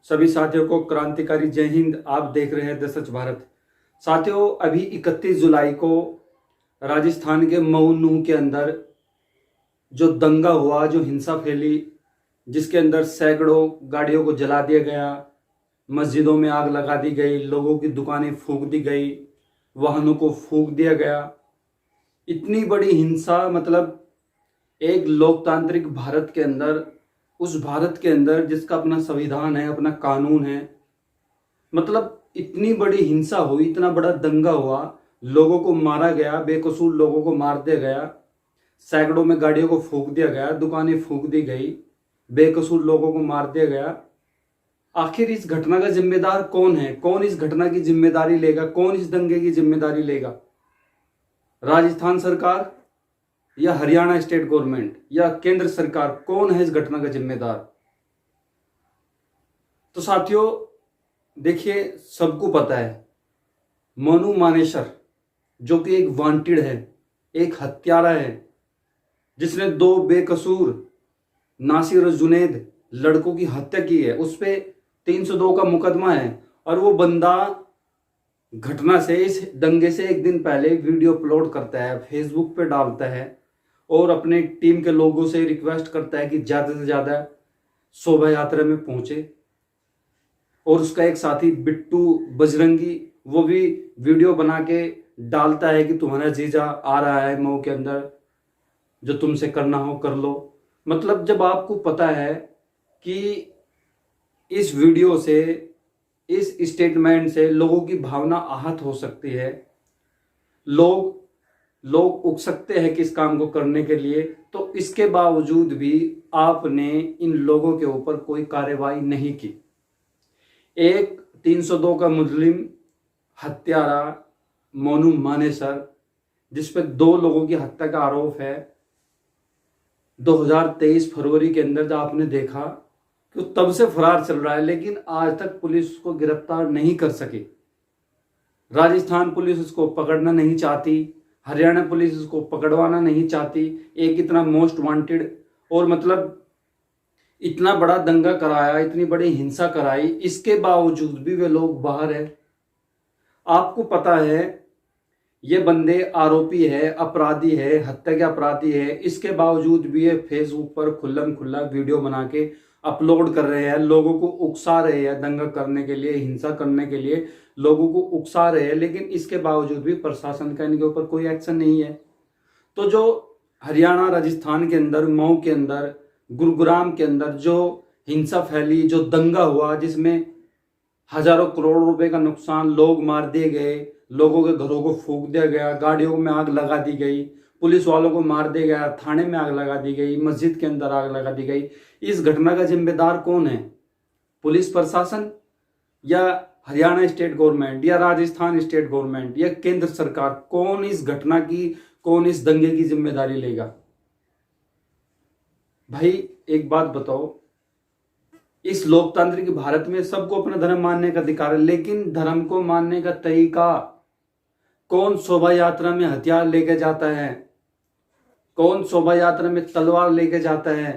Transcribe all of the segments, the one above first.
सभी साथियों को क्रांतिकारी जय हिंद। आप देख रहे हैं द सच भारत। साथियों, अभी 31 जुलाई को राजस्थान के मऊ नूह के अंदर जो दंगा हुआ, जो हिंसा फैली, जिसके अंदर सैकड़ों गाड़ियों को जला दिया गया, मस्जिदों में आग लगा दी गई, लोगों की दुकानें फूंक दी गई, वाहनों को फूंक दिया गया। इतनी बड़ी हिंसा, मतलब एक लोकतांत्रिक भारत के अंदर, उस भारत के अंदर जिसका अपना संविधान है, अपना कानून है, मतलब इतनी बड़ी हिंसा हुई, इतना बड़ा दंगा हुआ, लोगों को मारा गया, बेकसूर लोगों को मार दिया गया, सैकड़ों में गाड़ियों को फूंक दिया गया, दुकानें फूंक दी गई, बेकसूर लोगों को मार दिया गया। आखिर इस घटना का जिम्मेदार कौन है? कौन इस घटना की जिम्मेदारी लेगा? कौन इस दंगे की जिम्मेदारी लेगा? राजस्थान सरकार या हरियाणा स्टेट गवर्नमेंट या केंद्र सरकार? कौन है इस घटना का जिम्मेदार? तो साथियों देखिए, सबको पता है मोनू मानेसर जो कि एक वांटेड है, एक हत्यारा है, जिसने 2 बेकसूर नासिर और जुनैद लड़कों की हत्या की है। उस पे 302 का मुकदमा है और वो बंदा घटना से, इस दंगे से एक दिन पहले वीडियो अपलोड करता है, फेसबुक पे डालता है और अपने टीम के लोगों से रिक्वेस्ट करता है कि ज़्यादा से ज़्यादा शोभा यात्रा में पहुंचे। और उसका एक साथी बिट्टू बजरंगी, वो भी वीडियो बना के डालता है कि तुम्हारा जीजा आ रहा है मऊ के अंदर, जो तुमसे करना हो कर लो। मतलब जब आपको पता है कि इस वीडियो से, इस स्टेटमेंट से लोगों की भावना आहत हो सकती है, लोग उक सकते हैं कि इस काम को करने के लिए, तो इसके बावजूद भी आपने इन लोगों के ऊपर कोई कार्रवाई नहीं की। एक 302 का मुजरिम हत्यारा मोनू मानेसर, जिसपे 2 लोगों की हत्या का आरोप है, 2023 फरवरी के अंदर जब आपने देखा कि वो तब से फरार चल रहा है, लेकिन आज तक पुलिस उसको गिरफ्तार नहीं कर सकी। राजस्थान पुलिस उसको पकड़ना नहीं चाहती, हरियाणा पुलिस उसको पकड़वाना नहीं चाहती। एक इतना मोस्ट वांटेड, और मतलब इतना बड़ा दंगा कराया, इतनी बड़ी हिंसा कराई, इसके बावजूद भी वे लोग बाहर है। आपको पता है ये बंदे आरोपी है, अपराधी है, हत्या के अपराधी है, इसके बावजूद भी ये फेसबुक पर खुल्लम खुल्ला वीडियो बना के अपलोड कर रहे हैं, लोगों को उकसा रहे हैं दंगा करने के लिए, हिंसा करने के लिए लोगों को उकसा रहे हैं, लेकिन इसके बावजूद भी प्रशासन का इनके ऊपर कोई एक्शन नहीं है। तो जो हरियाणा, राजस्थान के अंदर, मऊ के अंदर, गुरुग्राम के अंदर जो हिंसा फैली, जो दंगा हुआ, जिसमें हजारों करोड़ रुपए का नुकसान, लोग मार दिए गए, लोगों के घरों को फूंक दिया गया, गाड़ियों में आग लगा दी गई, पुलिस वालों को मार दिया गया, थाने में आग लगा दी गई, मस्जिद के अंदर आग लगा दी गई। इस घटना का जिम्मेदार कौन है? पुलिस प्रशासन या हरियाणा स्टेट गवर्नमेंट या राजस्थान स्टेट गवर्नमेंट या केंद्र सरकार? कौन इस घटना की, कौन इस दंगे की जिम्मेदारी लेगा? भाई एक बात बताओ, इस लोकतांत्रिक भारत में सबको अपना धर्म मानने का अधिकार है, लेकिन धर्म को मानने का तरीका, कौन शोभा यात्रा में हथियार लेके जाता है, कौन शोभा यात्रा में तलवार लेके जाता है,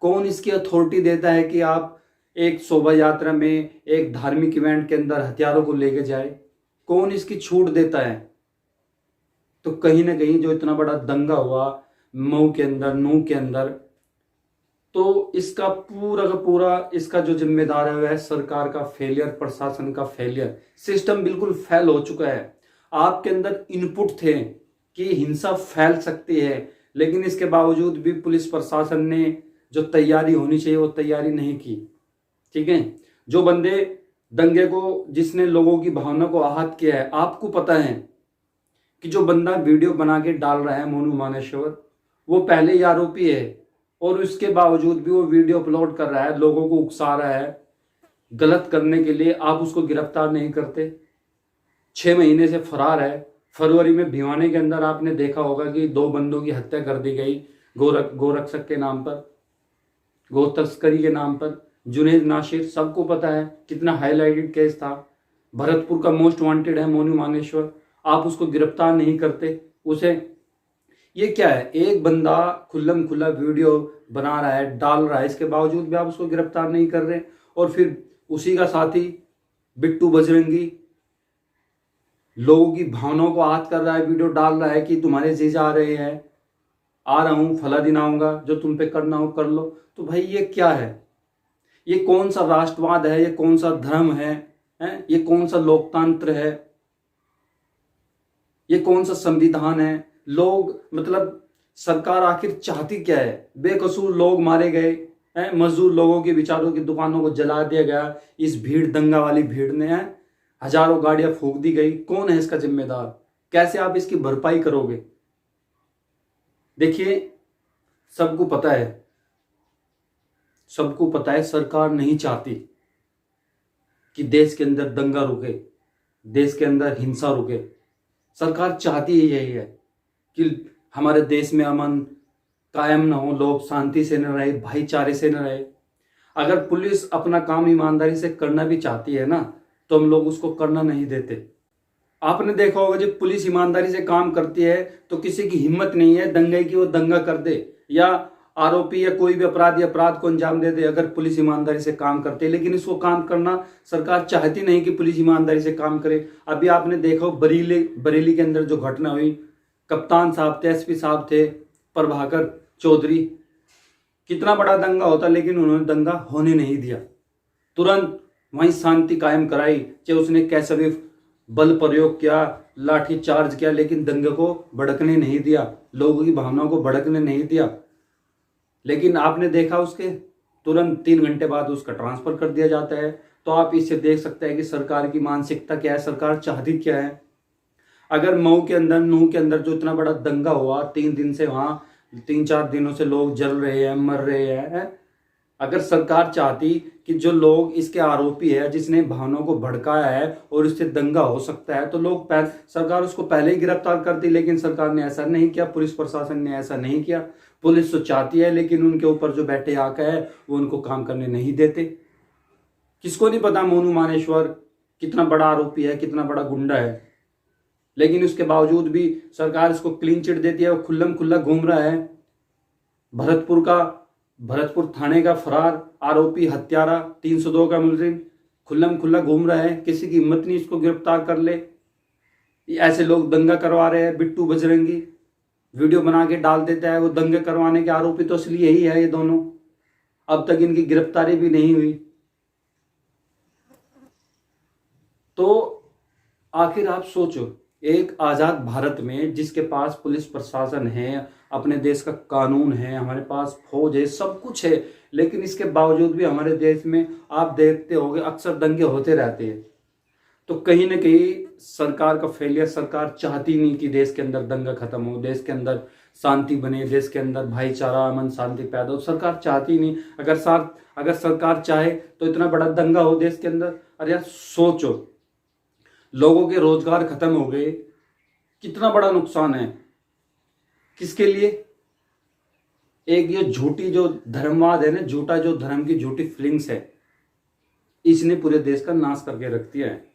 कौन इसकी अथॉरिटी देता है कि आप एक शोभा यात्रा में, एक धार्मिक इवेंट के अंदर हथियारों को लेके जाए? कौन इसकी छूट देता है? तो कहीं ना कहीं जो इतना बड़ा दंगा हुआ मऊ के अंदर, नूह के अंदर, तो इसका पूरा का पूरा, इसका जो जिम्मेदार है वह सरकार का फेलियर, प्रशासन का फेलियर। सिस्टम बिल्कुल फेल हो चुका है। आपके अंदर इनपुट थे कि हिंसा फैल सकती है, लेकिन इसके बावजूद भी पुलिस प्रशासन ने जो तैयारी होनी चाहिए वो तैयारी नहीं की। ठीक है, जो बंदे दंगे को, जिसने लोगों की भावना को आहत किया है, आपको पता है कि जो बंदा वीडियो बना के डाल रहा है मोनू मानेसर, वो पहले ही आरोपी है, और उसके बावजूद भी वो वीडियो अपलोड कर रहा है, लोगों को उकसा रहा है गलत करने के लिए। आप उसको गिरफ्तार नहीं करते, 6 महीने से फरार है। फरवरी में भिवानी के अंदर आपने देखा होगा कि 2 बंदों की हत्या कर दी गई, गोरक्षक के नाम पर, गो तस्करी के नाम पर। जुनैद नासिर, सबको पता है कितना हाईलाइटेड केस था, भरतपुर का मोस्ट वांटेड है मोनू मानेसर। आप उसको गिरफ्तार नहीं करते, उसे, ये क्या है? एक बंदा खुल्लम खुल्ला वीडियो बना रहा है, डाल रहा है, इसके बावजूद भी आप उसको गिरफ्तार नहीं कर रहे, और फिर उसी का साथी बिट्टू बजरंगी लोगों की भावनाओं को आहत कर रहा है, वीडियो डाल रहा है कि तुम्हारे जीजा आ रहे हैं, आ रहा हूं, फला दिन आऊंगा, जो तुम पे करना हो कर लो। तो भाई ये क्या है? ये कौन सा राष्ट्रवाद है? ये कौन सा धर्म है? ये कौन सा लोकतंत्र है? ये कौन सा संविधान है? लोग मतलब सरकार आखिर चाहती क्या है? बेकसूर लोग मारे गए, मजदूर लोगों के बेचारों की दुकानों को जला दिया गया इस भीड़, दंगा वाली भीड़ ने, हजारों गाड़ियां फूंक दी गई। कौन है इसका जिम्मेदार? कैसे आप इसकी भरपाई करोगे? देखिए, सबको पता है, सबको पता है सरकार नहीं चाहती कि देश के अंदर दंगा रुके, देश के अंदर हिंसा रुके। सरकार चाहती ही यही है कि हमारे देश में अमन कायम न हो, लोग शांति से न रहे, भाईचारे से न रहे। अगर पुलिस अपना काम ईमानदारी से करना भी चाहती है ना, तो हम लोग उसको करना नहीं देते। आपने देखा होगा जब पुलिस ईमानदारी से काम करती है तो किसी की हिम्मत नहीं है दंगे की वो दंगा कर दे, या आरोपी या कोई भी अपराधी अपराध को अंजाम दे दे, अगर पुलिस ईमानदारी से काम करती है। लेकिन इसको काम करना सरकार चाहती नहीं कि पुलिस ईमानदारी से काम करे। अभी आपने देखा हो बरेली के अंदर जो घटना हुई, कप्तान साहब थे, एसपी साहब थे, प्रभाकर चौधरी, कितना बड़ा दंगा होता, लेकिन उन्होंने दंगा होने नहीं दिया। तुरंत वहीं शांति कायम कराई, चाहे उसने कैसा भी बल प्रयोग किया, लाठी चार्ज किया, लेकिन दंगे को भड़कने नहीं दिया, लोगों की भावनाओं को भड़कने नहीं दिया। लेकिन आपने देखा उसके तुरंत 3 घंटे बाद उसका ट्रांसफर कर दिया जाता है। तो आप इससे देख सकते हैं कि सरकार की मानसिकता क्या है, सरकार चाहती क्या है। अगर मऊ के अंदर, नूह के अंदर जो इतना बड़ा दंगा हुआ, 3 दिन से वहां 3-4 दिनों से लोग जल रहे हैं, मर रहे हैं, अगर सरकार चाहती कि जो लोग इसके आरोपी है, जिसने भावनाओं को भड़काया है और इससे दंगा हो सकता है, तो लोग सरकार उसको पहले ही गिरफ्तार करती। लेकिन सरकार ने ऐसा नहीं किया, पुलिस प्रशासन ने ऐसा नहीं किया। पुलिस तो चाहती है, लेकिन उनके ऊपर जो बैठे आका है वो उनको काम करने नहीं देते। किसको नहीं पता मोनू मानेश्वर कितना बड़ा आरोपी है, कितना बड़ा गुंडा है, लेकिन उसके बावजूद भी सरकार इसको क्लीन चिट देती है। वो खुल्लम खुल्ला घूम रहा है। भरतपुर थाने का फरार आरोपी, हत्यारा, 302 का मुलजिम खुल्लम खुल्ला घूम रहा है। किसी की हिम्मत नहीं इसको गिरफ्तार कर ले। ऐसे लोग दंगा करवा रहे हैं। बिट्टू बजरंगी वीडियो बना के डाल देता है, वो दंगे करवाने के आरोपी तो असली यही है, ये दोनों। अब तक इनकी गिरफ्तारी भी नहीं हुई। तो आखिर आप सोचो, एक आजाद भारत में जिसके पास पुलिस प्रशासन है, अपने देश का कानून है, हमारे पास फौज है, सब कुछ है, लेकिन इसके बावजूद भी हमारे देश में आप देखते होंगे अक्सर दंगे होते रहते हैं। तो कहीं ना कहीं सरकार का फेलियर, सरकार चाहती नहीं कि देश के अंदर दंगा खत्म हो, देश के अंदर शांति बने, देश के अंदर भाईचारा, अमन, शांति पैदा हो। सरकार चाहती नहीं। अगर सरकार चाहे तो इतना बड़ा दंगा हो देश के अंदर। अरे यार सोचो, लोगों के रोजगार खत्म हो गए, कितना बड़ा नुकसान है। किसके लिए? एक ये झूठी जो धर्मवाद है ना, झूठा जो धर्म की झूठी फीलिंग्स है, इसने पूरे देश का नाश करके रख दिया है।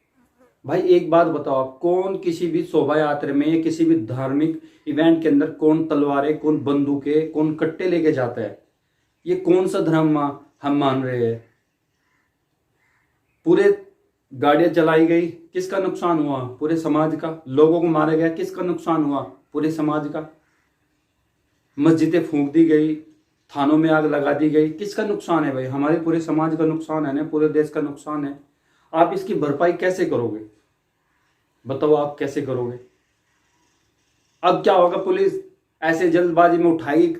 भाई एक बात बताओ, कौन किसी भी शोभा यात्रा में, किसी भी धार्मिक इवेंट के अंदर कौन तलवारें, कौन बंदूकें, कौन कट्टे लेके जाता है? ये कौन सा धर्म हम मान रहे हैं? पूरे गाड़ियां जलाई गई, किसका नुकसान हुआ? पूरे समाज का। लोगों को मारा गया, किसका नुकसान हुआ? पूरे समाज का। मस्जिदें फूंक दी गई, थानों में आग लगा दी गई, किसका नुकसान है भाई? हमारे पूरे समाज का नुकसान है ना, पूरे देश का नुकसान है। आप इसकी भरपाई कैसे करोगे? बताओ आप कैसे करोगे? अब क्या होगा? पुलिस ऐसे जल्दबाजी में उठाएगी,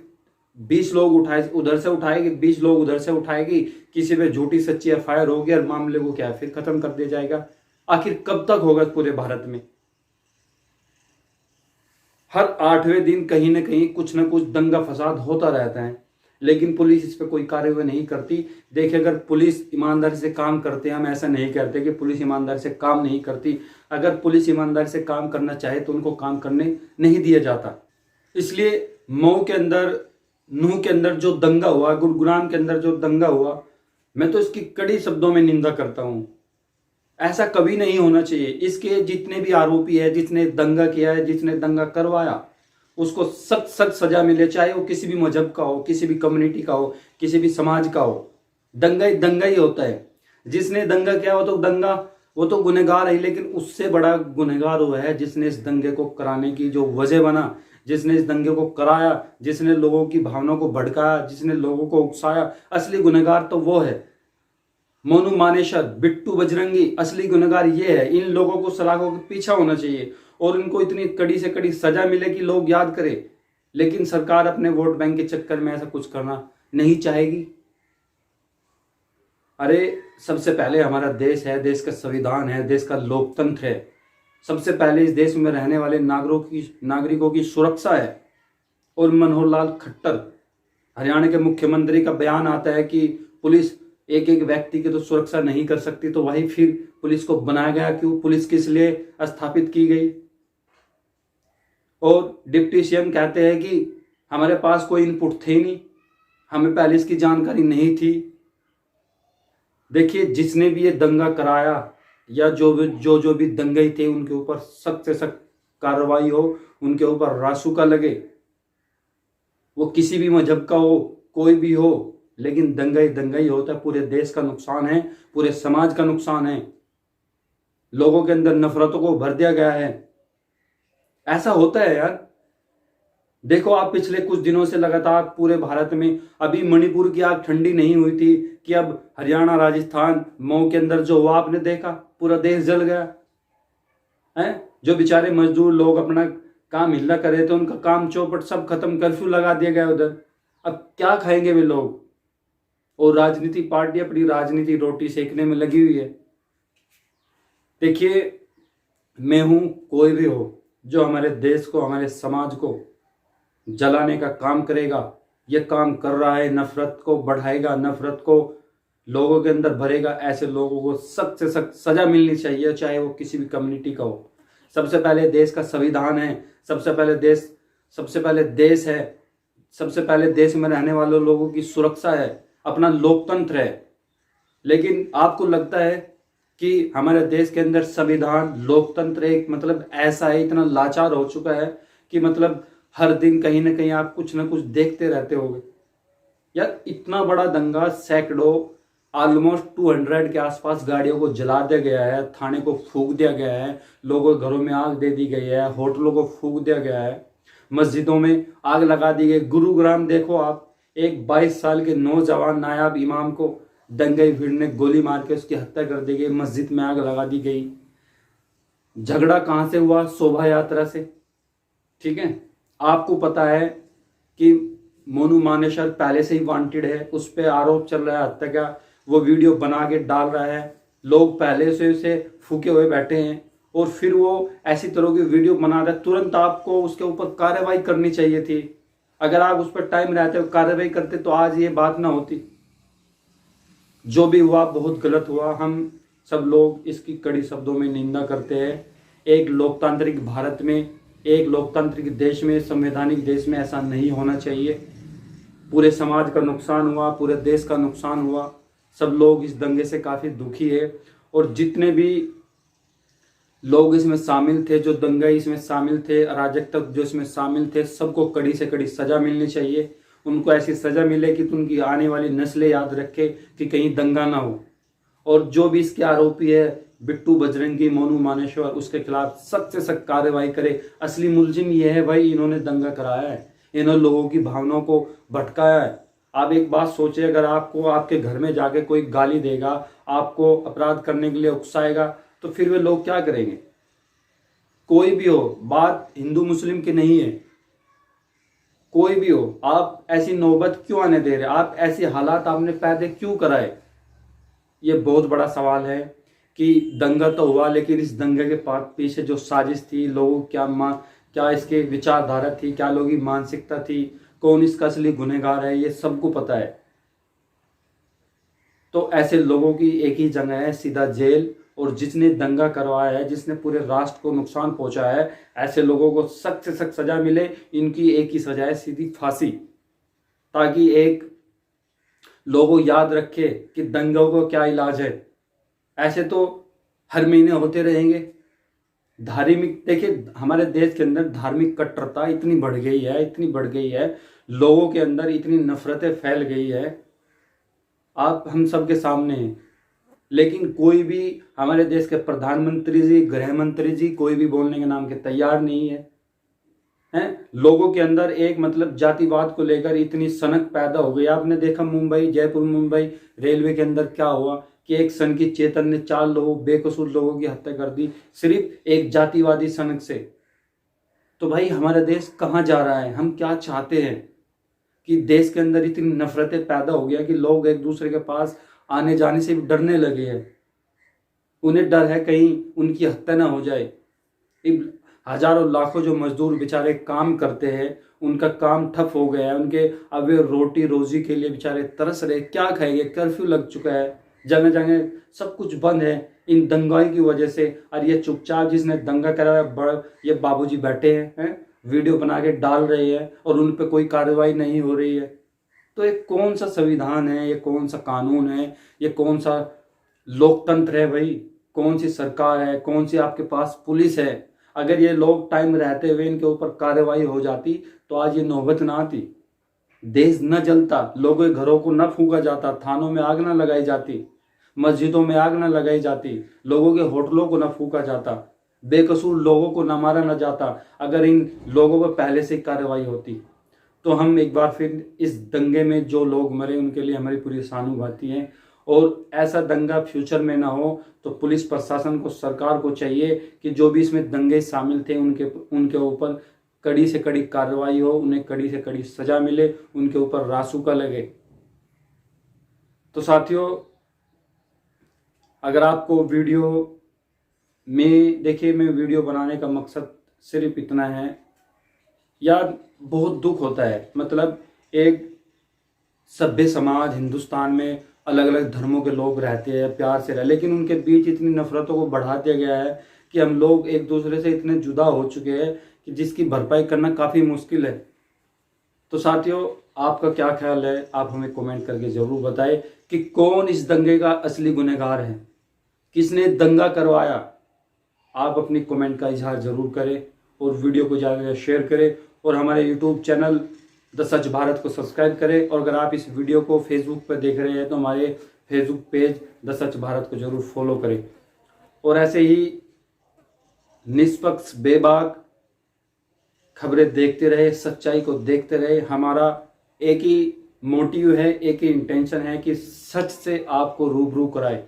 20 लोग उठाए उधर से उठाएगी, 20 लोग उधर से उठाएगी, किसी पे झूठी सच्ची एफआईआर होगी और मामले को क्या फिर खत्म कर दिया जाएगा। आखिर कब तक होगा पूरे भारत में? हर 8वें दिन कहीं ना कहीं कुछ ना कुछ दंगा फसाद होता रहता है, लेकिन पुलिस इस पर कोई कार्रवाई नहीं करती। देखिए, अगर पुलिस ईमानदारी से काम करते हैं, हम ऐसा नहीं कहते कि पुलिस ईमानदारी से काम नहीं करती। अगर पुलिस ईमानदारी से काम करना चाहे तो उनको काम करने नहीं दिया जाता। इसलिए मऊ के अंदर, नूह के अंदर जो दंगा हुआ, गुरुग्राम के अंदर जो दंगा हुआ, मैं तो इसकी कड़ी शब्दों में निंदा करता हूं। ऐसा कभी नहीं होना चाहिए। इसके जितने भी आरोपी है, जिसने दंगा किया है, जिसने दंगा करवाया, उसको सख्त सख्त सजा मिले, चाहे वो किसी भी मजहब का हो, किसी भी कम्युनिटी का हो, किसी भी समाज का हो। दंगा ही होता है। जिसने दंगा किया वो तो गुनहगार है, लेकिन उससे बड़ा गुनहगार वो है जिसने इस दंगे को कराने की जो वजह बना, जिसने इस दंगे को कराया, जिसने लोगों की भावनाओं को भड़काया, जिसने लोगों को उकसाया। असली गुनहगार तो वो है। मोनू मानेसर, बिट्टू बजरंगी, असली गुनहगार ये है। इन लोगों को सलाखों के पीछा होना चाहिए और इनको इतनी कड़ी से कड़ी सजा मिले कि लोग याद करें। लेकिन सरकार अपने वोट बैंक के चक्कर में ऐसा कुछ करना नहीं चाहेगी। अरे सबसे पहले हमारा देश है, देश का संविधान है, देश का लोकतंत्र है। सबसे पहले इस देश में रहने वाले नागरिकों की सुरक्षा है। और मनोहर लाल खट्टर, हरियाणा के मुख्यमंत्री का बयान आता है कि पुलिस एक एक व्यक्ति की तो सुरक्षा नहीं कर सकती, तो वही फिर पुलिस को बनाया गया क्यों? पुलिस किस लिए स्थापित की गई? और डिप्टी सीएम कहते हैं कि हमारे पास कोई इनपुट थे नहीं, हमें पहले इसकी जानकारी नहीं थी। देखिए, जिसने भी ये दंगा कराया या जो भी दंगे थे, उनके ऊपर सख्त से सख्त कार्रवाई हो, उनके ऊपर रासुका लगे। वो किसी भी मजहब का हो, कोई भी हो, लेकिन दंगा ही होता है। पूरे देश का नुकसान है, पूरे समाज का नुकसान है। लोगों के अंदर नफरतों को भर दिया गया है। ऐसा होता है यार। देखो, आप पिछले कुछ दिनों से लगातार पूरे भारत में, अभी मणिपुर की आग ठंडी नहीं हुई थी कि अब हरियाणा, राजस्थान, मऊ के अंदर जो हुआ आपने देखा, पूरा देश जल गया है। जो बेचारे मजदूर लोग अपना काम हिल्ला कर रहे थे, उनका काम चौपट सब खत्म, कर्फ्यू लगा दिया गया उधर। अब क्या खाएंगे वे लोग? और राजनीति पार्टी अपनी राजनीति रोटी सेकने में लगी हुई है। देखिए, मैं हूं, कोई भी हो, जो हमारे देश को, हमारे समाज को जलाने का काम करेगा, ये काम कर रहा है, नफरत को बढ़ाएगा, नफरत को लोगों के अंदर भरेगा, ऐसे लोगों को सख्त से सख्त सजा मिलनी चाहिए, चाहे वो किसी भी कम्युनिटी का हो। सबसे पहले देश का संविधान है, सबसे पहले देश है, सबसे पहले देश में रहने वाले लोगों की सुरक्षा है, अपना लोकतंत्र है। लेकिन आपको लगता है कि हमारे देश के अंदर संविधान, लोकतंत्र एक मतलब ऐसा है, इतना लाचार हो चुका है कि मतलब हर दिन कहीं ना कहीं आप कुछ ना कुछ देखते रहते होगे यार। इतना बड़ा दंगा, सैकड़ों, ऑलमोस्ट 200 के आसपास गाड़ियों को जला दिया गया है, थाने को फूंक दिया गया है, लोगों के घरों में आग दे दी गई है, होटलों को फूंक दिया गया है, मस्जिदों में आग लगा दी गई। गुरुग्राम देखो आप, एक 22 साल के नौजवान नायाब इमाम को दंगे भीड़ ने गोली मार के उसकी हत्या कर दी गई, मस्जिद में आग लगा दी गई। झगड़ा कहां से हुआ? शोभा यात्रा से। ठीक है, आपको पता है कि मोनू मानेसर पहले से ही वांटेड है, उस पर आरोप चल रहा है हत्या का। वो वीडियो बना के डाल रहा है, लोग पहले से उसे फूके हुए बैठे हैं और फिर वो ऐसी तरह की वीडियो बना रहा है। तुरंत आपको उसके ऊपर कार्रवाई करनी चाहिए थी। अगर आप उस पर टाइम रहते हो, कार्रवाई करते, तो आज ये बात ना होती। जो भी हुआ बहुत गलत हुआ, हम सब लोग इसकी कड़ी शब्दों में निंदा करते हैं। एक लोकतांत्रिक भारत में, एक लोकतांत्रिक देश में, संवैधानिक देश में ऐसा नहीं होना चाहिए। पूरे समाज का नुकसान हुआ, पूरे देश का नुकसान हुआ। सब लोग इस दंगे से काफ़ी दुखी है और जितने भी लोग इसमें शामिल थे, जो दंगे इसमें शामिल थे, अराजकता जो इसमें शामिल थे, सबको कड़ी से कड़ी सजा मिलनी चाहिए। उनको ऐसी सजा मिले कि उनकी आने वाली नस्लें याद रखे कि कहीं दंगा ना हो। और जो भी इसके आरोपी है, बिट्टू बजरंगी, मोनू मानेसर, उसके खिलाफ सख्त से सख्त कार्रवाई करे। असली मुलजिम ये है भाई, इन्होंने दंगा कराया है, इन्होंने लोगों की भावनाओं को भटकाया है। आप एक बात सोचिए, अगर आपको आपके घर में जाके कोई गाली देगा, आपको अपराध करने के लिए उकसाएगा, तो फिर वे लोग क्या करेंगे? कोई भी हो, बात हिंदू मुस्लिम की नहीं है, कोई भी हो, आप ऐसी नौबत क्यों आने दे रहे? आप ऐसे हालात आपने पैदा क्यों कराए? ये बहुत बड़ा सवाल है कि दंगा तो हुआ, लेकिन इस दंगे के पीछे जो साजिश थी, लोगों क्या इसके विचारधारा थी, क्या लोगों की मानसिकता थी, कौन इसका असली गुनहगार है, ये सबको पता है। तो ऐसे लोगों की एक ही जगह है, सीधा जेल। और जिसने दंगा करवाया है, जिसने पूरे राष्ट्र को नुकसान पहुंचाया है, ऐसे लोगों को सख्त से सख्त सजा मिले। इनकी एक ही सजा है, सीधी फांसी, ताकि एक लोगों याद रखे कि दंगों को क्या इलाज है। ऐसे तो हर महीने होते रहेंगे। धार्मिक, देखिए हमारे देश के अंदर धार्मिक कट्टरता इतनी बढ़ गई है, लोगों के अंदर इतनी नफरतें फैल गई है, आप हम सबके सामने हैं। लेकिन कोई भी हमारे देश के प्रधानमंत्री जी, गृह मंत्री जी कोई भी बोलने के नाम के तैयार नहीं है। हैं, लोगों के अंदर एक मतलब जातिवाद को लेकर इतनी सनक पैदा हो गई। आपने देखा मुंबई, जयपुर मुंबई रेलवे के अंदर क्या हुआ कि एक सन की चेतन ने 4 लोगों, बेकसूर लोगों की हत्या कर दी सिर्फ एक जातिवादी सनक से। तो भाई हमारा देश कहाँ जा रहा है? हम क्या चाहते हैं कि देश के अंदर इतनी नफरतें पैदा हो गया कि लोग एक दूसरे के पास आने जाने से भी डरने लगे हैं। उन्हें डर है कहीं उनकी हत्या ना हो जाए। हजारों लाखों जो मजदूर बेचारे काम करते हैं, उनका काम ठप हो गया है। उनके अब वे रोटी रोजी के लिए बेचारे तरस रहे, क्या खाएंगे? कर्फ्यू लग चुका है, जगह जगह सब कुछ बंद है इन दंगाई की वजह से। और ये चुपचाप जिसने दंगा कराया बड़ा ये बाबूजी बैठे हैं, वीडियो बना के डाल रहे हैं और उन पर कोई कार्रवाई नहीं हो रही है। तो ये कौन सा संविधान है? ये कौन सा कानून है? ये कौन सा लोकतंत्र है भाई? कौन सी सरकार है? कौन सी आपके पास पुलिस है? अगर ये लोग टाइम रहते हुए इनके ऊपर कार्रवाई हो जाती तो आज ये नौबत ना आती, देश न जलता, लोगों के घरों को न फूका जाता, थानों में आग न लगाई जाती, मस्जिदों में आग न लगाई जाती, लोगों के होटलों को न फूका जाता, बेकसूर लोगों को न मारा न जाता। अगर इन लोगों पर पहले से कार्रवाई होती तो हम एक बार फिर इस दंगे में जो लोग मरे उनके लिए हमारी पूरी सहानुभूति है। और ऐसा दंगा फ्यूचर में ना हो तो पुलिस प्रशासन को, सरकार को चाहिए कि जो भी इसमें दंगे शामिल थे उनके ऊपर कड़ी से कड़ी कार्रवाई हो, उन्हें कड़ी से कड़ी सजा मिले, उनके ऊपर रासुका लगे। तो साथियों, अगर आपको वीडियो में देखिए, मैं वीडियो बनाने का मकसद सिर्फ इतना है यार, बहुत दुख होता है। मतलब एक सभ्य समाज हिंदुस्तान में अलग अलग धर्मों के लोग रहते हैं, प्यार से रहे, लेकिन उनके बीच इतनी नफरतों को बढ़ा दिया गया है कि हम लोग एक दूसरे से इतने जुदा हो चुके हैं कि जिसकी भरपाई करना काफ़ी मुश्किल है। तो साथियों, आपका क्या ख्याल है? आप हमें कमेंट करके ज़रूर बताएं कि कौन इस दंगे का असली गुनहगार है, किसने दंगा करवाया। आप अपनी कमेंट का इजहार ज़रूर करें और वीडियो को ज़्यादा से ज़्यादा शेयर करें और हमारे YouTube channel the such Bharat को सब्सक्राइब करें। और अगर आप इस वीडियो को फेसबुक पर देख रहे हैं तो हमारे Facebook page the such Bharat को जरूर फॉलो करें। और ऐसे ही निष्पक्ष बेबाक खबरें देखते रहे, सच्चाई को देखते रहे। हमारा एक ही मोटिव है, एक ही इंटेंशन है कि सच से आपको रूबरू कराए।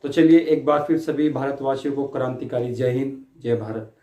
तो चलिए एक बार फिर सभी भारतवासियों को क्रांतिकारी जय हिंद, जय भारत।